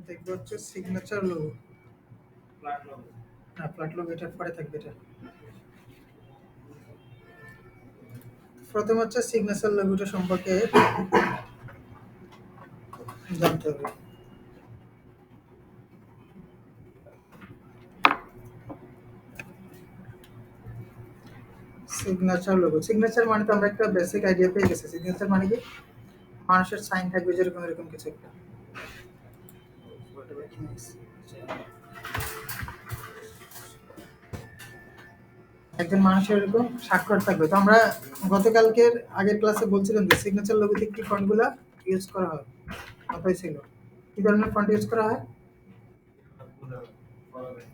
দেখবো হচ্ছে signature logo. না, ফ্ল্যাট লোগো এটার পরে থাকবে এটা। প্রথমে হচ্ছে সিগনেচার লোগোটা সম্পর্কে জানতে হবে। সিগনেচার লোগো, সিগনেচার মানে তো আমরা একটা বেসিক আইডিয়া পেয়ে গেছি। সিগনেচার মানে কি, মানুষের সাইন থাকবে যেরকম এরকম কিছু একটা। একজন মানুষের এরকম স্বাক্ষর থাকবে। তো আমরা গতকালকের আগের ক্লাসে বলছিলাম যে সিগনেচার লোগোতে কি ফন্টগুলা ইউজ করা হয়, কথাই ছিল। কি ধরনের ফন্ট ইউজ করা হয়,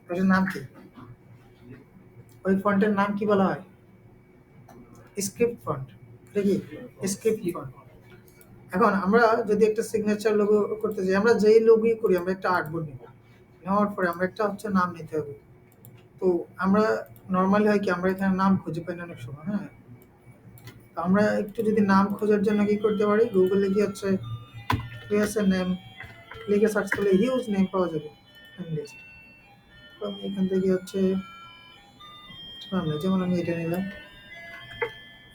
ওটার নাম কি, ওই ফন্টের নাম কি বলা হয়? Script font. এটা কি স্ক্রিপ্ট ফন্ট? এখন আমরা যদি একটা সিগনেচার লোগো করতে যাই, আমরা যেই লোগোই করি আমরা একটা আর্টবোর্ড নিব, নেওয়ার পরে আমরা একটা হচ্ছে নাম নিতে হবে। তো আমরা নর্মালি হয় কি, আমরা এখানে নাম খুঁজে পাই না অনেক সময়। হ্যাঁ, তো আমরা একটু যদি নাম খোঁজার জন্য কি করতে পারি, গুগলে কি হচ্ছে ক্রিয়েশন নেম লিখে সার্চ করলে হিউজ নেম পাওয়া যাবে লিস্ট। তো আমি এখান থেকে হচ্ছে নাম নেই, যেমন আমি এটা নিলাম,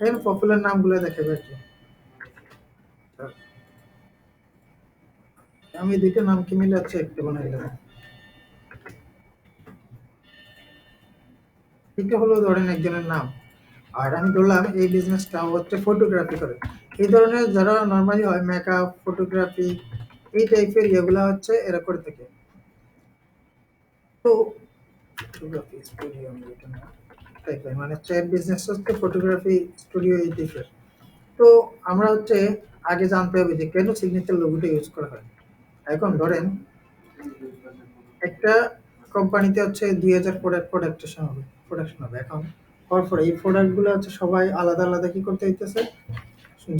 এখানে পপুলার নামগুলো দেখাবে আর কি। আমি দুইটা নামকে মিলে হচ্ছে একটা বানাই দিলাম। এটা হলো ধরেন একজনের নাম, আর আমি ধরলাম এই বিজনেসটা হচ্ছে ফটোগ্রাফি করে। এই ধরনের যারা নর্মালি হয় মেকআপ, ফটোগ্রাফি, এই টাইপের ইয়েগুলা হচ্ছে এরা করে থাকে। তো ফটোগ্রাফি স্টুডিও টাইপের মানে হচ্ছে বিজনেস হচ্ছে ফটোগ্রাফি স্টুডিও এই টাইপের। তো আমরা হচ্ছে আগে জানতে হবে যে কেন সিগনেচার লোগোটা ইউজ করা হয়। এখন ধরেন একটা কোম্পানিতে হচ্ছে 2000 প্রোডাকশন হবে। এখন হওয়ার পরে এই প্রোডাক্টগুলো হচ্ছে সবাই আলাদা আলাদা কি করতে হইতেছে,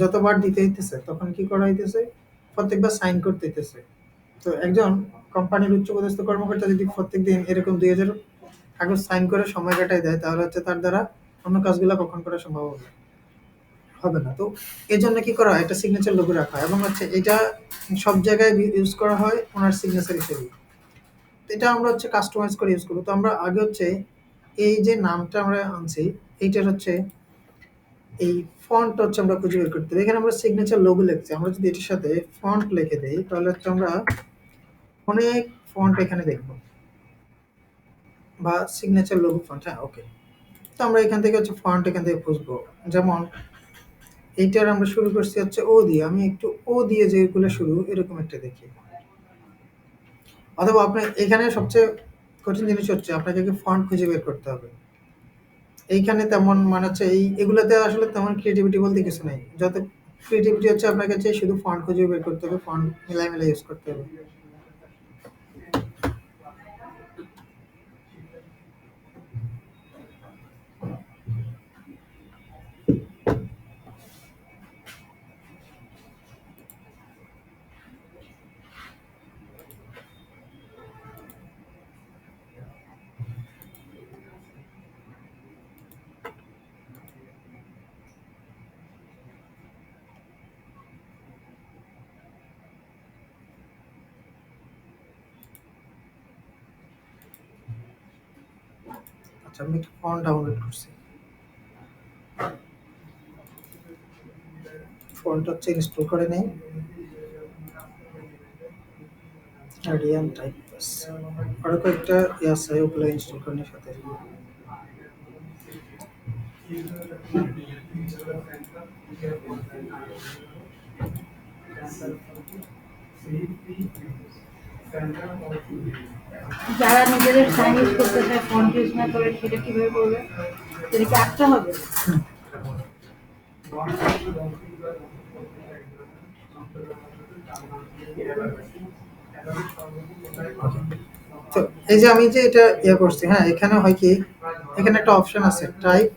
যতবার দিতে হইতেছে তখন কি করা হইতেছে, প্রত্যেকবার সাইন করতে হইতেছে। তো একজন কোম্পানির উচ্চপদস্থ কর্মকর্তা যদি প্রত্যেকদিন এরকম 2000 কাগজ সাইন করে সময় কাটায় দেয়, তাহলে হচ্ছে তার দ্বারা অন্য কাজগুলো কখন করা সম্ভব হবে না। তো এই জন্য কি করা হয়, একটা সিগনেচার লোগো রাখা হয় এবং হচ্ছে এটা সব জায়গায় ইউজ করা হয় ওনার সিগনেচার হিসেবে। এটা আমরা হচ্ছে কাস্টমাইজ করে ইউজ করবো। তো আমরা আগে হচ্ছে এই যে নামটা আমরা আনছি, এইটার হচ্ছে এই ফন্ট হচ্ছে আমরা খুঁজে বের করতে হবে। এখানে আমরা সিগনেচার লোগো লিখছি, আমরা যদি এটার সাথে ফন্ট লিখে দেই তাহলে হচ্ছে আমরা অনেক ফন্ট এখানে দেখবো, বা সিগনেচার লোগো ফন্ট। হ্যাঁ, ওকে। তো আমরা এখান থেকে হচ্ছে ফন্ট এখান থেকে খুঁজবো। যেমন এইটার আমরা শুরু করছি হচ্ছে ও দিয়ে, আমি একটু ও দিয়ে যেগুলো শুরু এরকম একটা দেখি। অথবা আপনার এখানে সবচেয়ে কঠিন জিনিস হচ্ছে আপনাকে ফন্ট খুঁজে বের করতে হবে। এইখানে তেমন মানে হচ্ছে এগুলোতে আসলে তেমন ক্রিয়েটিভিটি বলতে কিছু নেই। যত ক্রিয়েটিভিটি হচ্ছে আপনার কাছে শুধু ফন্ট খুঁজে বের করতে হবে, ফন্ট মিলাই মিলাই ইউজ করতে হবে। আচ্ছা, আমি একটা ফন্ট ডাউনলোড করছি, ফন্ট হচ্ছে ইনস্টল করে নেই, আরিয়ান টাইপস। আরো কয়েকটা আছে, ওগুলো ইনস্টল করে নিই সাথে। যারা নিজেদের সাইন ইউজ করতে চায়, ফন্ট ইউজ না করে, সেটা কিভাবে করবে? সেটা কি আঁকতে হবে? তো এই যে আমি যে এটা ইয়ে করছি, হ্যাঁ, এখানে হয় কি, এখানে একটা অপশন আছে টাইপ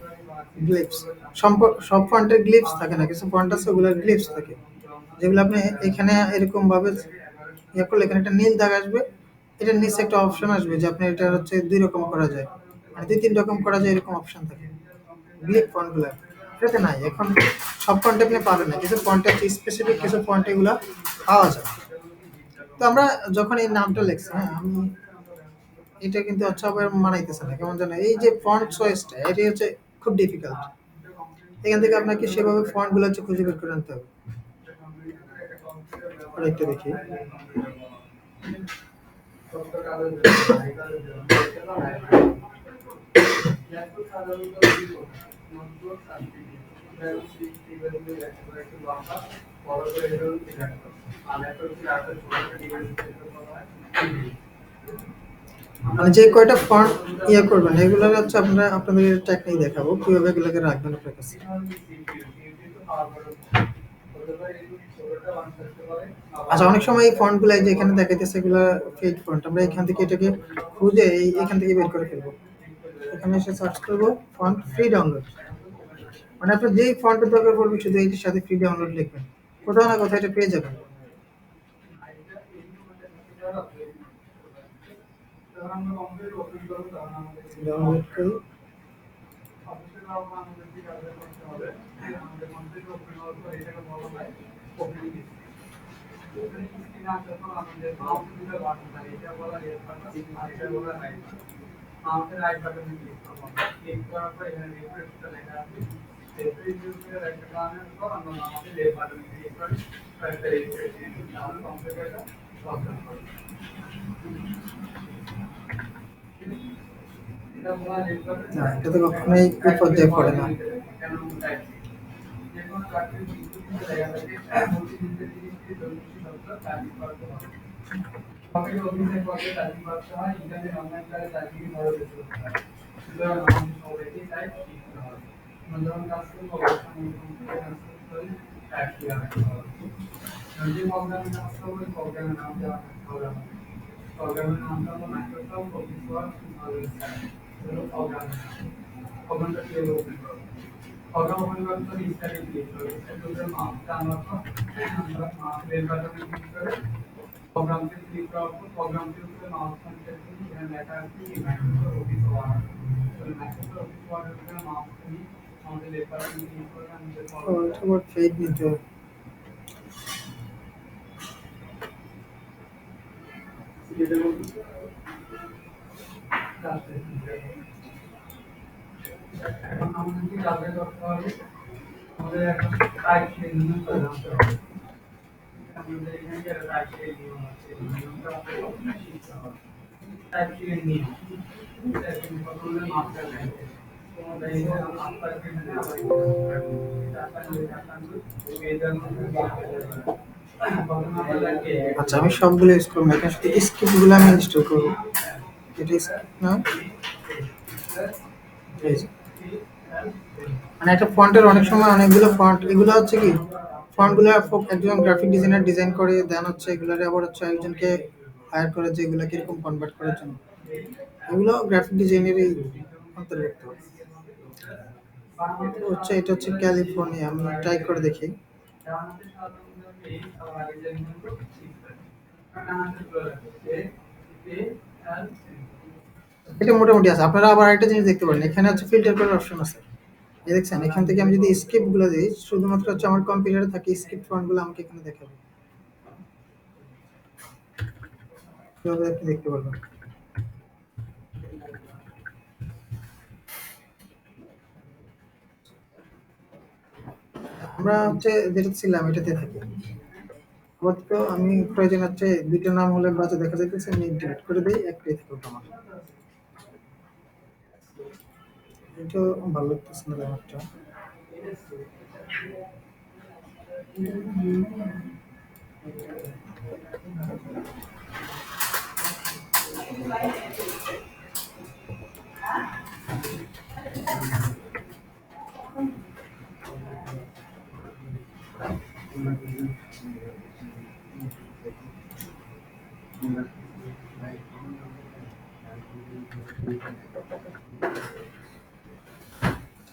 গ্লিপস। সব ফন্টের গ্লিপস থাকে না, কিছু ফন্ট আছে ওগুলোর গ্লিপস থাকে, যেগুলো আপনি এখানে এরকম ভাবে ইয়ে করলে এখানে একটা নীল দাগ আসবে। এটার নিচে একটা অপশন আসবে যে আপনি এটা হচ্ছে দুই রকম করা যায়, মানে দুই তিন রকম করা যায়, এরকম অপশন থাকে গ্লিপ ফন্টগুলো। এটাতে নাই, এখন সব ফন্টে আপনি পাবেন না, কিছু ফন্টে স্পেসিফিক কিছু ফন্ট এগুলো পাওয়া যায়। তো আমরা যখন এই নামটা লিখছি, হ্যাঁ, আমি এটা কিন্তু হচ্ছে আবার মানাইতেছে না, কেমন জানো, এই যে ফন্ট চয়েসটা এটি হচ্ছে খুব ডিফিকাল্ট। এখান থেকে আপনাকে সেভাবে ফন্ট গুলো হচ্ছে খুঁজে বের করে আনতে হবে। আর একটু দেখি। মানে যে কয়টা ফন্ট করবেন এগুলোর হচ্ছে আপনারা আপনাদের টেকনিক দেখাবো কিভাবে এগুলোকে রাখবেন আপনার কাছে। আচ্ছা, অনেক সময় এই ফন্ট গুলো যে এখানে দেখাইতেছে এগুলো ফেক ফন্ট, আমরা এখান থেকে এটাকে খুঁজে এখান থেকে বের করে ফেলবো। এখানে এসে সার্চ করবো ফন্ট ফ্রি ডাউনলোড, মানে আপনার যেই ফন্টের দরকার পড়বে শুধু এইটির সাথে ফ্রি ডাউনলোড লিখবেন, কোথাও না কোথাও এটা পেয়ে যাবেন। ডাউনলোড করি। না, এটা তো কখনোই এই পর্যায়ে পড়ে না। ও, এটা আবার ফেক নিতে হবে। আচ্ছা, আমি সবগুলো ইউজ করবো না, এখানে শুধু স্ক্রিপ্ট গুলো আমি ইনস্টল করবো। এটা স্ক্রিপ্ট না, এই যে। মানে একটা ফন্টের অনেক সময় অনেকগুলো ফন্ট, এগুলো হচ্ছে কি ফন্ট গুলো একজন গ্রাফিক ডিজাইনার ডিজাইন করে দেন, হচ্ছে এগুলোর আবার হচ্ছে একজনকে হায়ার করে যে এগুলো কিরকম কনভার্ট করার জন্য, এগুলো গ্রাফিক ডিজাইনেরই অন্তর্ভুক্ত। তো হচ্ছে এটা হচ্ছে ক্যালিফোর্নিয়া, আমি ট্রাই করে দেখি। এটা মোটামুটি আছে। আপনারা আবার একটা জিনিস দেখতে পারেন, এখানে হচ্ছে ফিল্টার করার অপশন আছে। এই দেখছেন, এখান থেকে আমি যদি স্ক্রিপ্ট গুলো দিই, শুধুমাত্র হচ্ছে আমার কম্পিউটারে থাকে স্ক্রিপ্ট ফন্ট গুলো আমাকে এখানে দেখাবে, কিভাবে আপনি দেখতে পারবেন। আমরা হচ্ছে যেটা ছিলাম এটাতে থাকি। আপাতত আমি প্রয়োজন হচ্ছে দুইটা নাম হলে বাজে দেখা যাইতেছে, আমি ডিলিট করে দিই, একটাই থাকুক আমার। এটা ভালো লাগতেছে না ব্যাপারটা।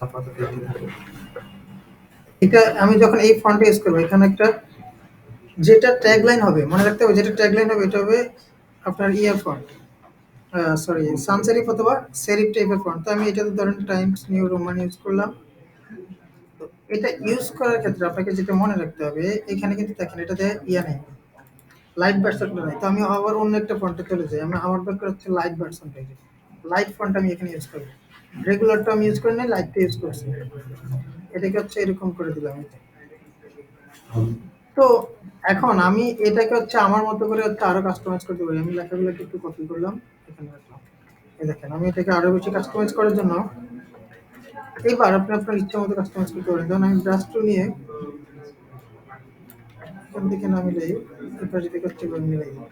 আপাতত এটাই থাকুক। এটা আমি যখন এই ফন্টে ইউজ করবো, এখানে একটা যেটা ট্যাগলাইন হবে মনে রাখতে হবে, যেটা ট্যাগলাইন হবে এটা হবে আপনার ইয়ার ফন্ট, সরি সান সেরিফ অথবা সেরিফ টাইপের ফন্ট। তো আমি এটাতে ধরেন টাইমস নিউ রোমান ইউজ করলাম। তো এটা ইউজ করার ক্ষেত্রে আপনাকে যেটা মনে রাখতে হবে, এখানে কিন্তু দেখেন এটাতে ইয়া নেই, লাইট ভার্সনটা নাই। তো আমি আবার অন্য একটা ফন্টে চলে যাই। আমার দরকার হচ্ছে লাইট ভার্সনটা। এই যে লাইট ফন্ট আমি এখানে ইউজ করব। রেগুলারটা আমি ইউজ করি নাই, লাইটটা ইউজ করছি। এটাকে হচ্ছে এরকম করে দিলাম এই যে। তো এখন আমি এটাকে হচ্ছে আমার মতো করে হচ্ছে আরো কাস্টমাইজ করতে পারি। আমি লেখাগুলোকে একটু কপি করলাম, এখানে রাখলাম। এই দেখেন আমি এটাকে আরো বেশি কাস্টমাইজ করার জন্য এবার আপনি আপনার ইচ্ছা মতো কাস্টমাইজ করতে পারেন। যেমন আমি ব্রাশ টুল নিয়ে এখান থেকে না মিলাই এপাশ থেকে হচ্ছে এভাবে মিলাই দিই।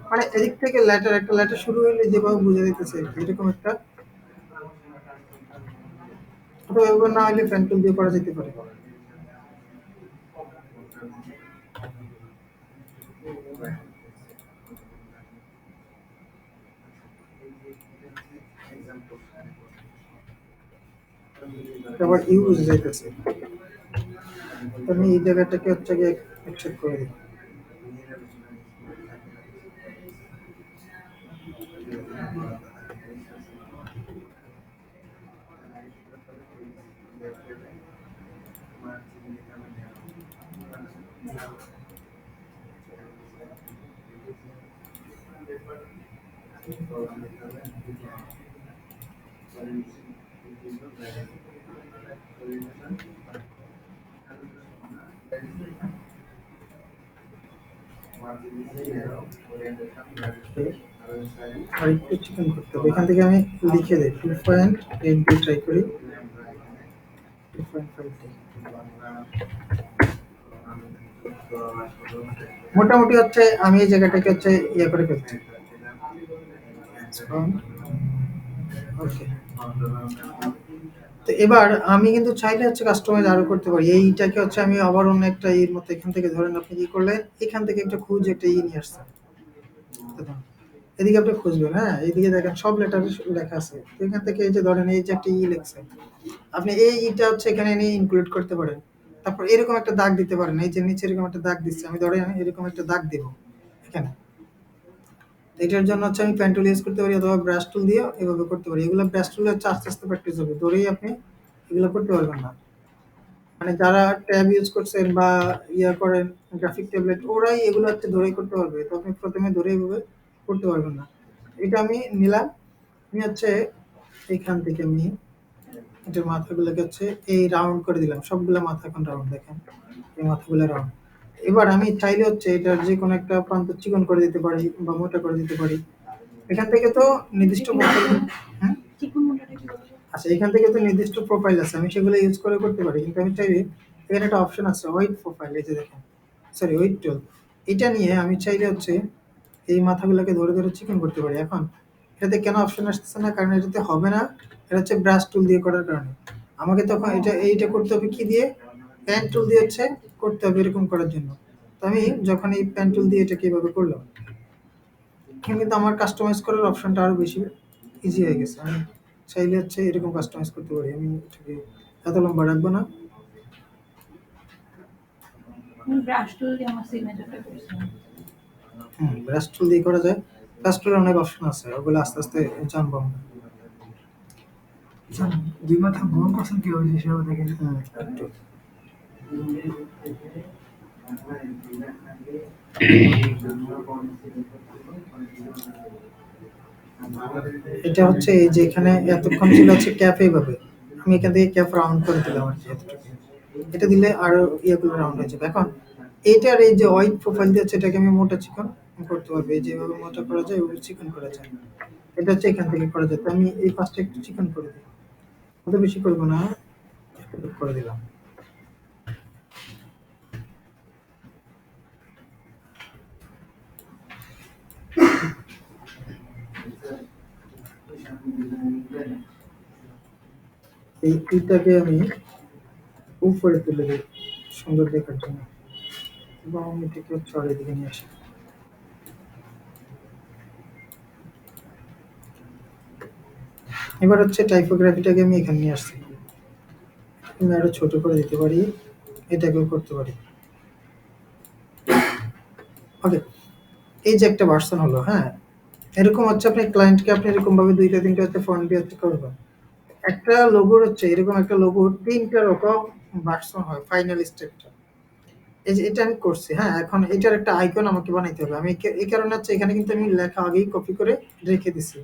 মানে এদিক থেকে লেটার একটা লেটার শুরু হইলে যেভাবে বুঝে দিতেছে আর কি, এরকম একটা, অথবা এবার না হলে পেন টুল দিয়ে করা যেতে পারে। আবার ইউজ যাইতেছে, তো আমি এই জায়গাটাকে হচ্ছে গিয়ে অ্যাকসেপ্ট করে দিই। আর একটু চিকেন করতে হবে। এখান থেকে আমি লিখে দিই 2.8 দিয়ে ট্রাই করি, 2.5 দিই। মোটামুটি হচ্ছে আমি এই জায়গাটাকে হচ্ছে ইয়ে করে ফেলছি। ওকে, তো এবার আমি কিন্তু চাইলে হচ্ছে কাস্টমাইজ আরো করতে পারি। এইটাকে হচ্ছে আমি আবার অন্য একটা এর মতো এখান থেকে ধরেন আপনি কি করলেন, এখান থেকে একটা খুঁজে একটা নিয়ে আসছেন। দেখুন, এদিকে আপনি খুঁজবেন, হ্যাঁ এইদিকে দেখেন সব লেটার লেখা আছে। তো এখান থেকে এই যে ধরেন এই যে একটা লেখছে, আপনি এই ইটা হচ্ছে এখানে নিয়ে ইনক্লুড করতে পারেন। তারপর এরকম একটা দাগ দিতে পারেন, এই যে নিচে এরকম একটা দাগ দিচ্ছে, আমি ধরেন এরকম একটা দাগ দেব এখানে। এটার জন্য হচ্ছে আমি পেন টুল ইউজ করতে পারি অথবা ব্রাশ টুল দিয়ে এভাবে করতে পারি। এগুলো ব্রাশ টুল হচ্ছে আস্তে আস্তে প্র্যাকটিস হবে, ধরেই আপনি এগুলো করতে পারবেন না। মানে যারা ট্যাব ইউজ করছেন বা ইয়া করেন গ্রাফিক ট্যাবলেট, ওরাই এগুলো হচ্ছে ধরেই করতে পারবে। তো আপনি প্রথমে ধরে এভাবে করতে পারবেন না। এটা আমি নিলাম, আমি হচ্ছে এইখান থেকে আমি এটার মাথাগুলোকে হচ্ছে এই রাউন্ড করে দিলাম। সবগুলা মাথা এখন রাউন্ড, দেখেন এই মাথাগুলো রাউন্ড। এবার আমি চাইলে হচ্ছে এটার যে কোনো একটা প্রান্ত চিকন করে দিতে পারি বা মোটা করে দিতে পারি। এখান থেকে তো নির্দিষ্ট প্রোফাইল, হ্যাঁ চিকন মোটাটা কি বলবো? আচ্ছা, এখান থেকে তো নির্দিষ্ট প্রোফাইল আছে, আমি সেগুলো ইউজ করে করতে পারি। কিন্তু আমি চাইলে এখানে একটা অপশন আছে হোয়াইট প্রোফাইল, এই যে দেখেন, সরি হোয়াইট টুল। এটা নিয়ে আমি চাইলে হচ্ছে এই মাথাগুলোকে ধরে ধরে চিকন করতে পারি। এখন এটাতে কেন অপশন আসতেছে না, কারণ এটাতে হবে না। এটা হচ্ছে ব্রাশ টুল দিয়ে করার কারণে। আমাকে তখন এইটা করতে হবে কি দিয়ে, পেন টুল দিয়ে হচ্ছে করতে হবে এরকম করার জন্য। তো আমি যখন এই পেন টুল দিয়ে এটাকে এভাবে করলাম, এখন কিন্তু আমার কাস্টমাইজ করার অপশনটা আরো বেশি ইজি হয়ে গেছে। আমি চাইলে হচ্ছে এরকম কাস্টমাইজ করতে পারি। আমি এটাকে এত লম্বা রাখবো না। আমি ব্রাশ টুল দিয়ে আমার সিগনেচারটা করছিলাম। ব্রাশ টুল দিয়ে করা যায়। ব্রাশ টুলের অনেক অপশন আছে, ওগুলো আস্তে আস্তে জানবো আমরা। স্যার, ২ মাথা ভ্রমণ করছেন কিভাবে সেভাবে দেখেন। একটু এটা হচ্ছে এই যে এখানে এতক্ষণ ছিল হচ্ছে ক্যাপ এইভাবে, আমি এখান থেকে ক্যাপ রাউন্ড করে দিলাম আর কি এতটুকু। এটা দিলে আরো ইয়েগুলো রাউন্ড হয়ে যাবে। এখন এইটার এই যে হোয়াইট প্রোফাইল দিয়ে হচ্ছে এটাকে আমি মোটা চিকন করতে পারবো। এই যেভাবে মোটা করা যায় ওইভাবে চিকন করা যায়। এটা হচ্ছে এখান থেকে করা যায়। তো আমি এই পাশটা একটু চিকন করে দিই, অত বেশি করবো না, একটু করে দিলাম। এইটাকে আমি উপরে তুলে দিই সুন্দর দেখার জন্য, এবং আমি এটাকে হচ্ছে আর এদিকে নিয়ে আসি। এবার হচ্ছে টাইপোগ্রাফিটাকে আমি এখানে নিয়ে আসছি, আমি আরো ছোট করে দিতে পারি, এটাকেও করতে পারি। ওকে, এই যে একটা ভার্সন হলো, হ্যাঁ এরকম হচ্ছে আপনি ক্লায়েন্টকে আপনি এরকম ভাবে ২টা ৩টা হচ্ছে ফন্ট দিয়ে হচ্ছে করবেন। একটা লোগোর হচ্ছে এরকম একটা লোগোর ৩টা রকম ভার্সন হয় ফাইনাল স্টেপটা। এই যে এটা আমি করছি, হ্যাঁ? এখন এটার একটা আইকন আমাকে বানাইতে হবে। আমি এই কারণে হচ্ছে এখানে কিন্তু আমি লেখা আগেই কপি করে রেখে দিছি।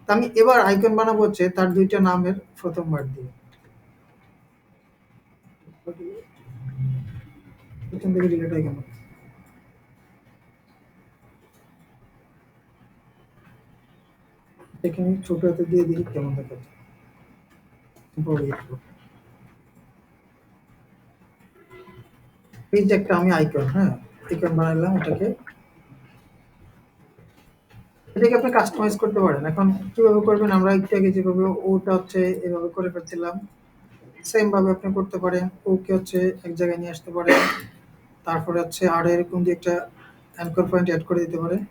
তো আমি এবার আইকন বানাবো হচ্ছে তার ২ টা নামের ১ম বার দিয়ে। এখান থেকে ডিলিট হয়ে গেল। এটাকে আমি ছোট হাতে দিয়ে দিই কেমন দেখাচ্ছে। বড় একটু। এই যে একটা আমি আইকন, হ্যাঁ? আইকন বানাইলাম এটাকে আপনি কাস্টমাইজ করতে পারেন। এখন কিভাবে করবেন আমরা একটু আগে যেভাবে ওটা হচ্ছে এভাবে করে ফেলছিলাম। সেম ভাবে আপনি করতে পারেন। ওকে হচ্ছে এক জায়গায় নিয়ে আসতে পারেন। তারপরে হচ্ছে আর এরকম দিয়ে একটা অ্যাঙ্কর পয়েন্ট এড করে দিতে পারেন।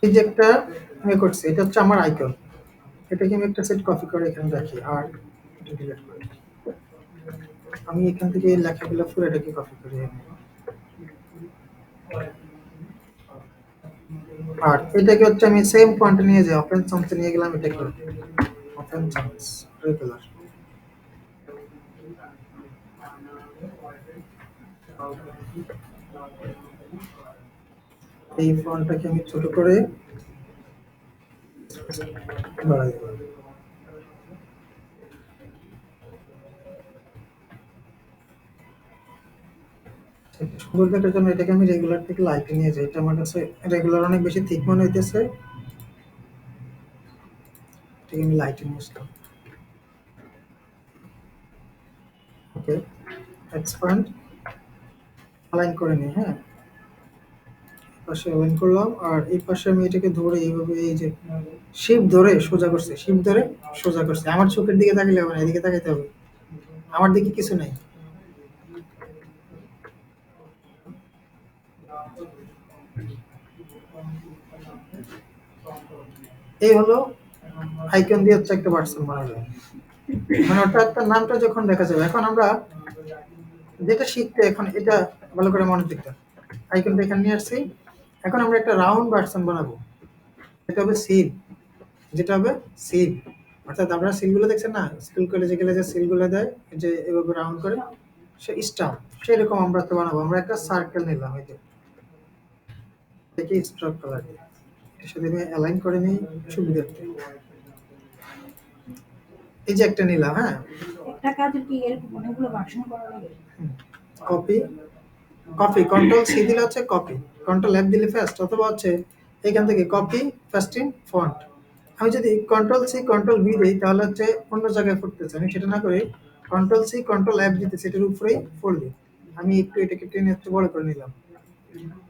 এই যে একটা আমি করছি, এটা হচ্ছে আমার আইকন। এটাকে আমি একটা সেট কপি করে এখানে রাখি আর এটা ডিলিট করি। আমি এখান থেকে এই লেখাগুলো পুরোটাকে কপি করে নেব। আর এটাকে হচ্ছে আমি সেম ফন্টে নিয়ে যাই, ওপেন সন্স এ নিয়ে গেলাম এটাকে। Open sons regular. এই ফন্টটাকে আমি ছোট করে বাড়াই দেব। সুন্দর দেখার জন্য এটাকে আমি রেগুলার থেকে লাইটে নিয়ে যাই। এটা আমার কাছে রেগুলার অনেক বেশি থিক মনে হইতেছে। এটাকে আমি লাইটে নিয়ে আসলাম। ওকে, এক্সপ্যান্ড অ্যালাইন করে নিই, হ্যাঁ? পাশে অ্যালাইন করলাম আর এই পাশে আমি এটাকে ধরে এইভাবে এই যে শিফট ধরে সোজা করছি, শিফট ধরে সোজা করছি। আমার চোখের দিকে তাকালে হবে না, এদিকে তাকাইতে হবে। আমার দিকে কিছু নাই। এই হলো আইকন দিয়ে হচ্ছে একটা পার্সন বানালো। মানে অর্থাৎ তার নামটা যখন দেখা যাবে। এখন আমরা যেটা শিখতে এখন এটা ভালো করে মনে দিতে। আইকনটা এখানে নিয়ে আসছি। এখন আমরা একটা রাউন্ড ভার্সন বানাবো। এটা হবে সিল। যেটা হবে সিল। অর্থাৎ আপনারা সিলগুলো দেখছেন না? স্কুল কলেজে গেলে যে সিলগুলো দেয়, যে এভাবে রাউন্ড করে সে স্টাম্প। সেরকম আমরা তো বানাবো। আমরা একটা সার্কেল নিলাম এই যে। এটাকে স্ট্রোক কালার দিয়ে। এটার সাথে আমি অ্যালাইন করে নিই সুবিধার্থে। এই যে একটা নিলাম, হ্যাঁ? একটা কাজের কি এরকম অনেকগুলো ভার্সন করা লাগে? কপি, কপি কন্ট্রোল সি দিলে হচ্ছে কপি, কন্ট্রোল এফ দিলে পেস্ট, অথবা হচ্ছে এখান থেকে কপি পেস্টিং ফন্ট। আমি যদি কন্ট্রোল সি কন্ট্রোল ভি দিই তাহলে হচ্ছে অন্য জায়গায় ফুটতেছে। আমি সেটা না করে কন্ট্রোল সি কন্ট্রোল এফ দিতেছি, এটার উপরেই ফুটবে। আমি একটু এটাকে টেনে একটু বড় করে নিলাম।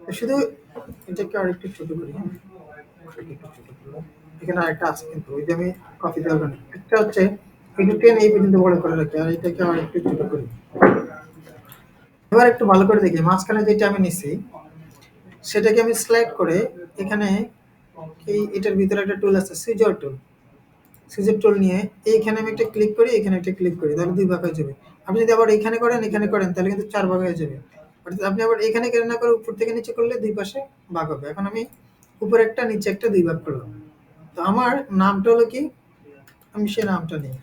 তো শুধু এটাকে আর একটু ছোট করি, হ্যাঁ? একটু ছোট করলাম। এখানে আরেকটা আছে কিন্তু ওই যে আমি কপি দেওয়ার কারণে একটা হচ্ছে একটু টেনে এই পর্যন্ত বড় করে রাখি আর এটাকে আর একটু ছোট করি। এবার একটু ভালো করে দেখি মাঝখানে যেটা আমি নিছি সেটাকে আমি সিলেক্ট করে এখানে এটার ভিতরে একটা টুল আছে সিজার টুল। সিজার টুল নিয়ে এইখানে আমি একটা ক্লিক করি, এখানে একটা ক্লিক করি, তাহলে ২ ভাগ হয়ে যাবে। আপনি যদি আবার এখানে করেন তাহলে কিন্তু ৪ ভাগ হয়ে যাবে। অর্থাৎ আপনি আবার এখানে কেন না করে উপর থেকে নিচে করলে ২ পাশে ভাগ হবে। এখন আমি উপরে একটা নিচে একটা ২ ভাগ করলাম। তো আমার নামটা হলো কি, আমি সেই নামটা নিই।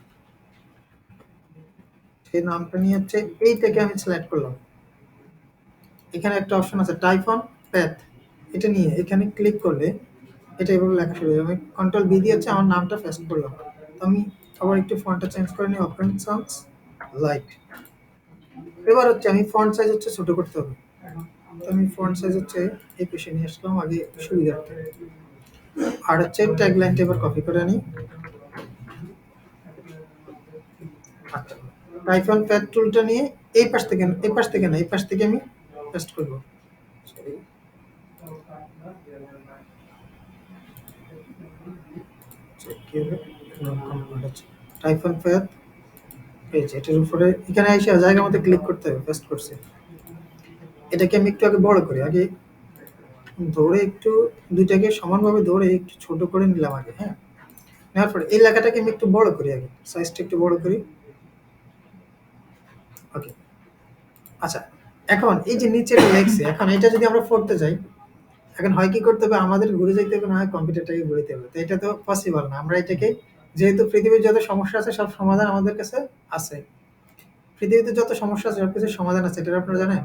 সেই নামটা নিয়ে হচ্ছে এইটাকে আমি সিলেক্ট করলাম। এখানে একটা অপশন আছে টাইপ অন প্যাথ। এটা নিয়ে এখানে ক্লিক করলে এটা এভাবে লেখা শুরু হবে। আমি কন্ট্রোল বি দিয়ে হচ্ছে আমার নামটা পেস্ট করলাম। তো আমি আবার একটু ফন্টটা চেঞ্জ করে নিই, ওপেন সাউন্স লাইট। এবার হচ্ছে আমি ফন্ট সাইজ হচ্ছে ছোট করতে হবে। তো আমি ফন্ট সাইজ হচ্ছে এই পেশে নিয়ে আসলাম আগে সুবিধার্থে। আর হচ্ছে ট্যাগলাইনটা এবার কপি করে নিই। আচ্ছা, টাইপ অন প্যাথ টুলটা নিয়ে এই পাশ থেকে আমি পেস্ট করব। সরি, চেক কি হবে? কমপ্লিট আছে। টাইপ অন প্যাথ, এই যে এটার উপরে এখানে এসে জায়গা মতো ক্লিক করতে হবে, পেস্ট করছি। এটাকে আমি একটু আগে বড় করি। আগে ধরে একটু ২ টাকে সমানভাবে ধরে একটু ছোট করে নিলাম আগে, হ্যাঁ? নেওয়ার পরে এই লেখাটাকে আমি একটু বড় করি আগে। সাইজটা একটু বড় করি। ওকে। আচ্ছা, এখন এই যে নিচে লেখছে, এখন এটা যদি আমরা পড়তে যাই, এখন হয় কি করতে হবে, আমাদের ঘুরে যাইতে হবে, না হয় কম্পিউটারটাকে ঘুরাইতে হবে। তো এটা তো পসিবল না। আমরা এটাকে, যেহেতু পৃথিবীর যত সমস্যা আছে সব সমাধান আমাদের কাছে আছে। পৃথিবীতে যত সমস্যা আছে সবকিছুর সমাধান আছে। এটা আপনারা জানেন?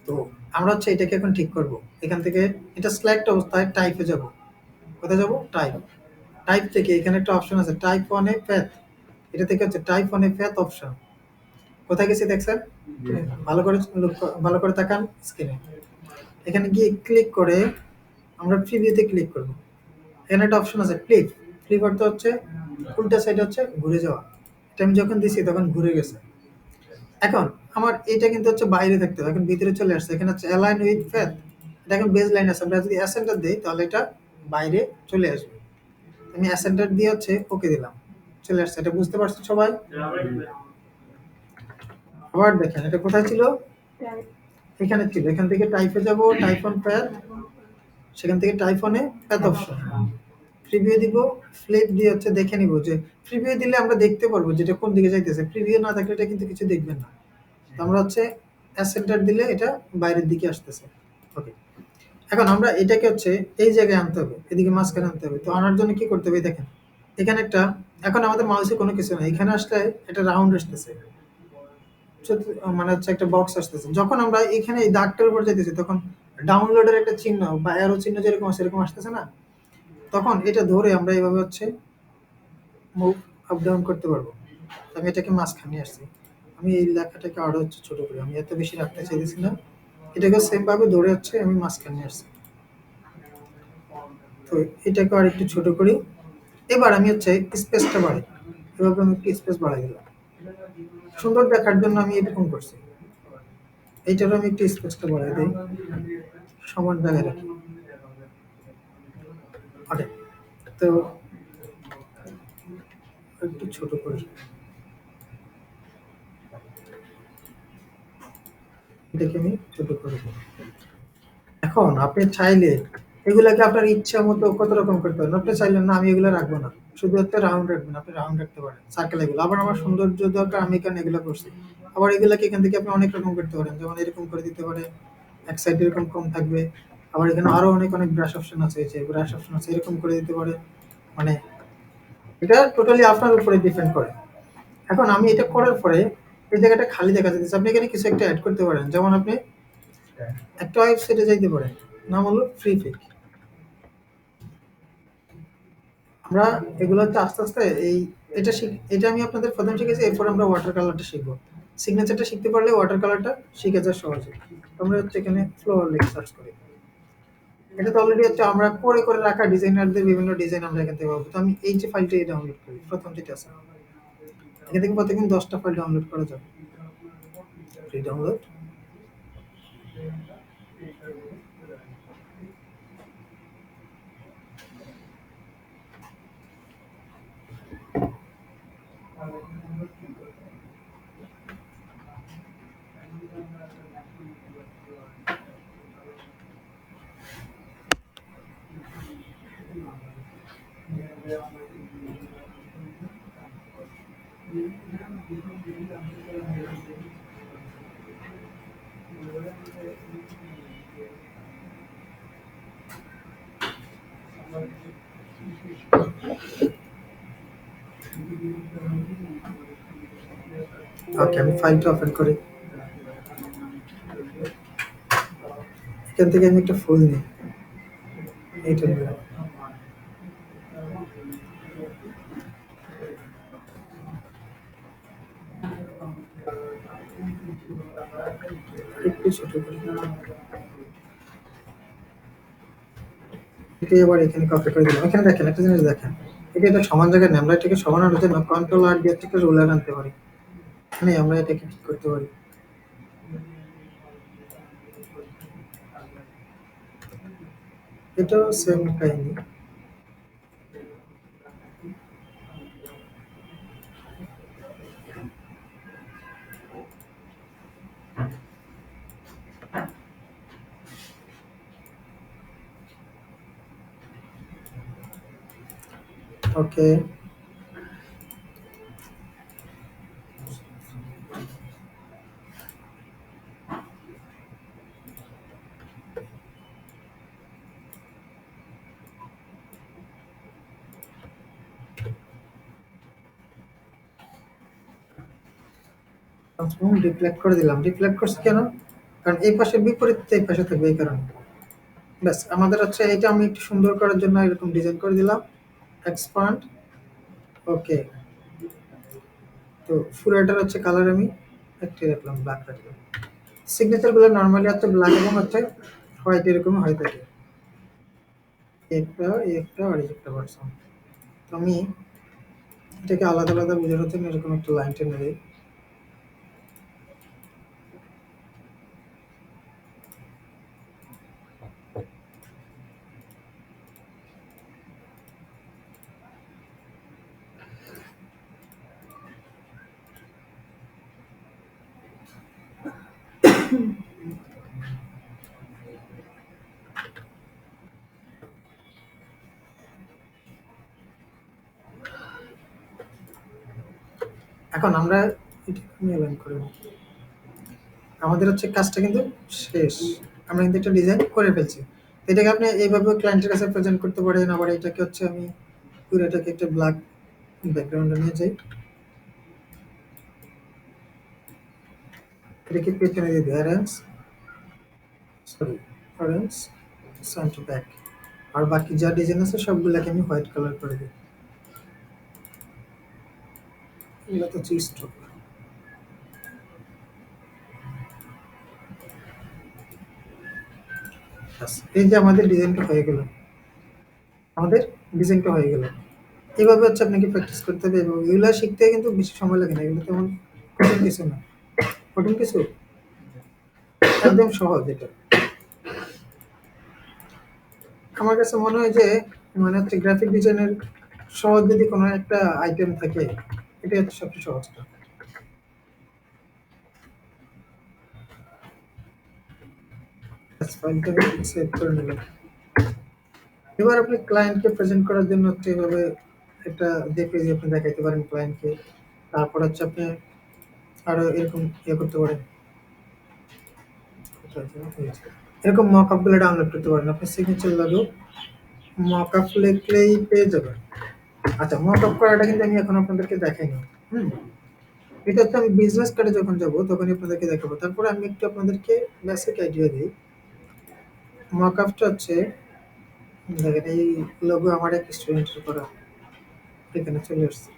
তো আমরা হচ্ছে এটাকে এখন ঠিক করব। এখান থেকে এটা সিলেক্ট অবস্থায় টাইপে যাব। কোথায় যাব? টাইপ। টাইপ থেকে এখানে একটা অপশন আছে, টাইপ অন এ প্যাথ। এটা থেকে হচ্ছে type on a path option. কোথায় গেছে দেখছেন? ভালো করে ভালো করে তাকান স্ক্রিনে। এখানে গিয়ে ক্লিক করে আমরা প্রিভিউতে ক্লিক করব। এখানে একটা অপশন আছে ফ্লিপ। ফ্লিপ অর্থ হচ্ছে উল্টা সাইড হচ্ছে ঘুরে যাওয়া। এটা আমি যখন দিছি তখন ঘুরে গেছে। এখন আমার এটা কিন্তু হচ্ছে বাইরে থাকতে হবে, এখন ভিতরে চলে আসছে। এখানে হচ্ছে অ্যালাইন উইথ ফেথ। এটা এখন বেজ লাইন আছে, আমরা যদি অ্যাসেন্টার দিই তাহলে এটা বাইরে চলে আসবে। আমি অ্যাসেন্টার দিয়ে হচ্ছে ওকে দিলাম, চলে আসছে। এটা বুঝতে পারছো সবাই? আবার দেখেন এটা কোথায় ছিল? এখানে ছিল। এখান থেকে টাইপে যাব, টাইপ অন প্যাথ। সেখান থেকে টাইপ অনে প্যাথ অপশন প্রিভিউ দিব। ফ্লিপ দিয়ে হচ্ছে দেখে নিব, যে প্রিভিউ দিলে আমরা দেখতে পারবো যেটা কোন দিকে যাইতেছে। প্রিভিউ না থাকলে এটা কিন্তু কিছু দেখবেন না। তো আমরা হচ্ছে অ্যাসেন্টার দিলে এটা বাইরের দিকে আসতেছে। ওকে, এখন আমরা এটাকে হচ্ছে এই জায়গায় আনতে হবে, এদিকে মাঝখানে আনতে হবে। তো আনার জন্য কি করতে হবে? দেখেন এখানে একটা, এখন আমাদের মাউসে কোনো কিছু নেই, এখানে আসলে এটা রাউন্ড আসতেছে, মানে হচ্ছে একটা বক্স আসতেছে। যখন আমরা এখানে এই দাগটার উপর যেতেছি তখন ডাউনলোডের একটা চিহ্ন বা অ্যারো চিহ্ন যেরকম আছে এরকম আসতেছে না? তখন এটা ধরে আমরা এইভাবে হচ্ছে মুভ আপ ডাউন করতে পারবো। তো আমি এটাকে মাঝখানে নিয়ে আসছি। আমি এই লেখাটাকে আরো হচ্ছে ছোট করি, আমি এত বেশি রাখতে চাইতেছি না। এটাকে সেম ভাবে ধরে হচ্ছে আমি মাঝখানে নিয়ে আসছি। তো এটাকে আর একটু ছোট করি। এবার আমি হচ্ছে স্পেসটা বাড়াই। এভাবে আমি একটু স্পেস বাড়াই দিলাম। সুন্দর দেখার জন্য আমি এরকম করছি। এইটারও আমি একটু স্পেসটা বাড়াই দিই, সমান জায়গায় রাখি। ওকে, তো একটু ছোট করি, এটাকে আমি ছোট করে দিই। এখন আপনি চাইলে এগুলাকে আপনার ইচ্ছা মতো কত রকম করতে পারেন। আপনি চাইলেন না আমি এগুলো রাখবো না, শুধু একটা রাউন্ড রাখবেন, আপনি রাউন্ড রাখতে পারেন। সার্কেল এগুলো আবার আমার সৌন্দর্য দরকার, আমি এখানে এগুলো করছি। আবার এগুলাকে এখান থেকে আপনি অনেক রকম করতে পারেন, যেমন এরকম করে দিতে পারেন, এক সাইড এরকম কম থাকবে। আবার এখানে আরো অনেক অনেক ব্রাশ অপশন আছে, এই যে ব্রাশ অপশন আছে, এরকম করে দিতে পারে। মানে এটা টোটালি আপনার উপরে ডিপেন্ড করে। এখন আমি এটা করার পরে এই জায়গাটা খালি দেখা যাচ্ছে, আপনি এখানে কিছু একটা অ্যাড করতে পারেন। যেমন আপনি একটা ওয়েবসাইটে যাইতে পারেন, নাম হলো ফ্রি পিক। আমরা এগুলো হচ্ছে আস্তে আস্তে এই এটা আমি আপনাদের প্রথম শিখেছি, এরপর আমরা ওয়াটার কালারটা শিখবো। সিগনেচারটা শিখতে পারলে ওয়াটার কালারটা শিখে যায় সহজে। তো আমরা হচ্ছে এখানে ফ্লোর লিখ সার্চ করি। এটা তো অলরেডি হচ্ছে আমরা করে করে রাখা ডিজাইনারদের বিভিন্ন ডিজাইন আমরা এখান থেকে পাবো। তো আমি এই যে ফাইলটা ডাউনলোড করি, প্রথম যেটা আছে, এখান থেকে প্রত্যেকদিন 10টা ফাইল ডাউনলোড করা যাবে, ফ্রি ডাউনলোড। ওকে, আমি ফাইলটা ওপেন করি। এখান থেকে আমি একটা ফুল নিই, এইটা নিলাম। একটু ছোট করি, এটা এবার এখানে কপি করে দিলাম। এখানে দেখেন একটা জিনিস দেখেন, এটা এটা সমান জায়গায় নেই। আমরা এটাকে সমান আনার জন্য কন্ট্রোল আর দিয়ে থেকে রুলার আনতে পারি। এখানে আমরা এটাকে ঠিক করতে পারি। এটাও সেম কাহিনী। ওকে, রিফ্লেক্ট করে দিলাম। রিফ্লেক্ট করছি কেন? কারণ এই পাশের বিপরীত এই পাশে থাকবে এই কারণে। ব্যাস আমাদের হচ্ছে এটা আমি একটু সুন্দর করার জন্য এরকম ডিজাইন করে দিলাম। এক্সপান্ড, ওকে। তো পুরোটার হচ্ছে কালার আমি একটা রাখলাম, ব্ল্যাক রাখলাম। সিগনেচার গুলো নর্মালি হচ্ছে ব্ল্যাক এবং হচ্ছে হোয়াইট এরকম হয়ে থাকে। একটা একটা আর এই একটা ভার্সন। তো আমি এটাকে আলাদা আলাদা বোঝানোর জন্য এরকম একটা লাইন টেনে দিই। এখন আমরা এটা নিয়ে লাইন করে নিই। আমাদের হচ্ছে কাজটা কিন্তু শেষ। আমরা কিন্তু একটা ডিজাইন করে ফেলছি। এটাকে আপনি এইভাবে ক্লায়েন্টের কাছে প্রেজেন্ট করতে পারেন। আবার এটাকে হচ্ছে আমি পুরোটাকে একটা ব্ল্যাক ব্যাকগ্রাউন্ডে নিয়ে যাই। এটাকে পেছনে দিয়ে দিই arrange, sorry orange centre back. আর বাকি যা ডিজাইন আছে সবগুলোকে আমি হোয়াইট কালার করে দিই। এগুলো তো চিজ স্ট্রোক। এই যে আমাদের ডিজাইনটা হয়ে গেল, আমাদের ডিজাইনটা হয়ে গেল। এভাবে হচ্ছে আপনাকে প্র্যাকটিস করতে হবে এবং এগুলো শিখতে কিন্তু বেশি সময় লাগে না। এগুলো তেমন কঠিন কিছু না। কঠিন কিছু, একদম সহজ এটা। আমার কাছে মনে হয় যে মানে হচ্ছে গ্রাফিক ডিজাইনের সহজ যদি কোনো একটা আইটেম থাকে, এটা হচ্ছে সবচেয়ে সহজটা। ফাইলটাকে সেভ করে নিলাম। এবার আপনি ক্লায়েন্টকে প্রেজেন্ট করার জন্য হচ্ছে এভাবে একটা যে পেজ আপনি দেখাইতে পারেন ক্লায়েন্টকে। তারপর হচ্ছে আপনি আরো এরকম ইয়ে করতে পারেন। এরকম মকআপ গুলো ডাউনলোড করতে পারেন। আপনি সিগনেচার লাগো মকআপ লিখলেই পেয়ে যাবেন। আচ্ছা, মকআপ করাটা কিন্তু আমি এখন আপনাদেরকে দেখাইনি। হুম, এটা হচ্ছে আমি বিজনেস কার্ডে যখন যাব তখনই আপনাদেরকে দেখাবো। তারপরে আমি একটু আপনাদেরকে বেসিক আইডিয়া দিই। মকআপটা হচ্ছে দেখেন এই লোগো আমার এক স্টুডেন্টের করা, এখানে চলে আসছে।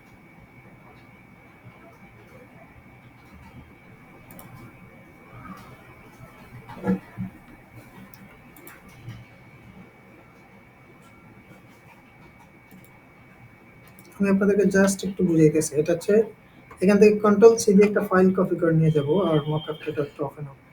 আমি আপনাদেরকে জাস্ট একটু বুঝাইতেছি। এটা হচ্ছে এখান থেকে কন্ট্রোল সি দিয়ে একটা ফাইল কপি করে নিয়ে যাব আর মকআপটা একটু ওপেন হবে।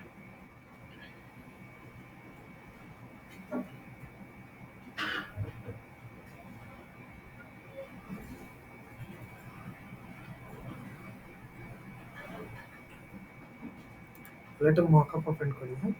এটা মকআপ ওপেন করি। হ্যাঁ,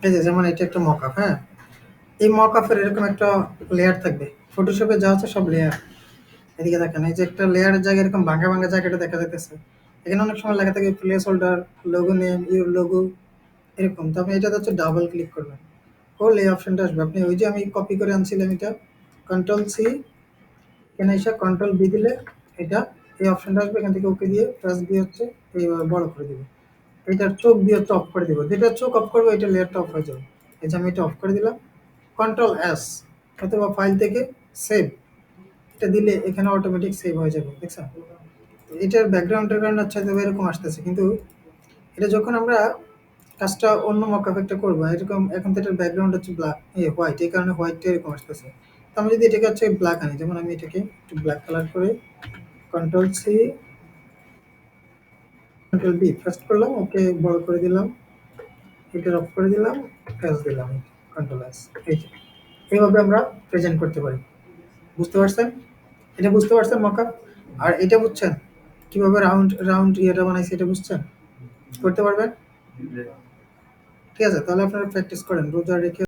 এই যে যেমন এটা একটা মকআপ। হ্যাঁ, এই মকআপের এরকম একটা লেয়ার থাকবে। ফটোশপে যা আছে সব লেয়ার। এদিকে দেখেন এই যে একটা লেয়ারের জায়গায় এরকম ভাঙা ভাঙা জায়গাটা দেখা যাইতেছে। এখানে অনেক সময় লেখা থাকে place holder, logo name, your logo এরকম। তো আপনি এটাতে হচ্ছে ডাবল ক্লিক করবেন, করলে এই অপশনটা আসবে। আপনি ওই যে আমি কপি করে আনছিলাম এটা, কন্ট্রোল সি, এখানে এসে কন্ট্রোল বি দিলে এটা এই অপশনটা আসবে। এখান থেকে ওকে দিয়ে প্লাস দিয়ে হচ্ছে এইভাবে বড় করে দিবে। এটার চোখ দিয়ে হচ্ছে অফ করে দিব। যেটা চোখ অফ করবে এটা লেয়ারটা অফ হয়ে যাবে। এই যে আমি এটা অফ করে দিলাম, কন্ট্রোল এস অথবা ফাইল থেকে সেভ, এটা দিলে এখানে অটোমেটিক সেভ হয়ে যাবে। দেখছেন? তো এটার ব্যাকগ্রাউন্ডের কারণে হচ্ছে হয়তো এরকম আসতেছে, কিন্তু এটা যখন আমরা কাজটা অন্য মকআপ একটা করবো এরকম, এখন তো এটার ব্যাকগ্রাউন্ড হচ্ছে ব্ল্যাক হোয়াইট, এই কারণে হোয়াইটটা এরকম আসতেছে। তো আমি যদি এটাকে হচ্ছে ব্ল্যাক আনি, যেমন আমি এটাকে একটু ব্ল্যাক কালার করে control C control B first করলাম, ওকে বড় করে দিলাম, এটা অফ করে দিলাম, এস দিলাম, কন্ট্রোল এস। এই যে এইভাবে আমরা প্রেজেন্ট করতে পারি। বুঝতে পারছেন? এটা বুঝতে পারছেন মকআপ? আর এটা বুঝছেন কিভাবে রাউন্ড রাউন্ড ইয়েটা বানাইছে, এটা বুঝছেন? করতে পারবেন? ঠিক আছে, তাহলে আপনারা প্র্যাকটিস করেন রোজা রেখে।